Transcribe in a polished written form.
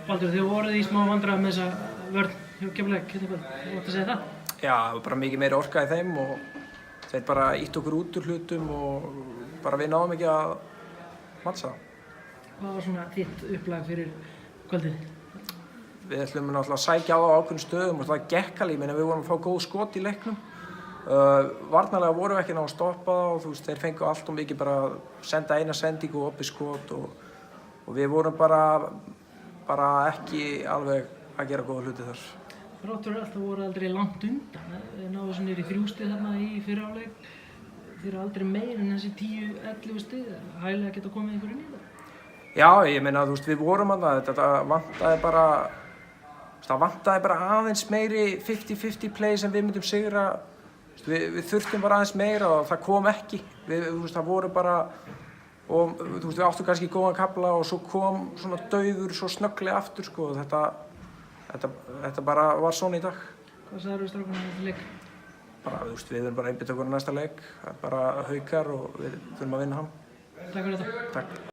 Baldur, þið voruð í smá vandræðum með þessa vörn hjá Keflavík hérna í kvöld. Þú átt að segja það? Já, það var bara mikið meiri orka í þeim og þeir bara ýttu okkur út úr hlutum og bara við náðum ekki að matcha það. Hvað var svona þitt upplag fyrir kvöldið? Við ætlum náttúrulega að sækja á ákveðnum stöðum og það gekk alveg, við vorum að fá góð skot í leiknum. Varnarlega vorum við ekki ná að stoppa það og þú veist, þeir fengu allt og mikið bara að senda eina sendingu og opið skot og við vorum bara ekki alveg að gera góða hluti þar. Þrátt fyrir allt, það voru aldrei langt undan. Þið náðu svo niður í 3 stig þarna í fyrri hálfleik. Þið eru aldrei meir en þessi 10-11 stig. Hæglega geta komið ykkur inn í það. Já, ég meina, þú veist, við vorum að þetta vantaði bara aðeins meiri 50-50 play sem við myndum sigra. Við þurftum bara aðeins meira og það kom ekki. Þú veist, það voru bara, og þú veist, við áttum kannski góðan kafla og svo kom svona dauður svo snögglega aftur, sko. Þetta bara var svona í dag. Hvað sagðirðu við strákunum í leik? Bara, þú veist, við erum bara einbeitt okkur á næsta leik. Það er bara Haukar og við þurfum að vinna hann. Takk fyrir þetta. Takk.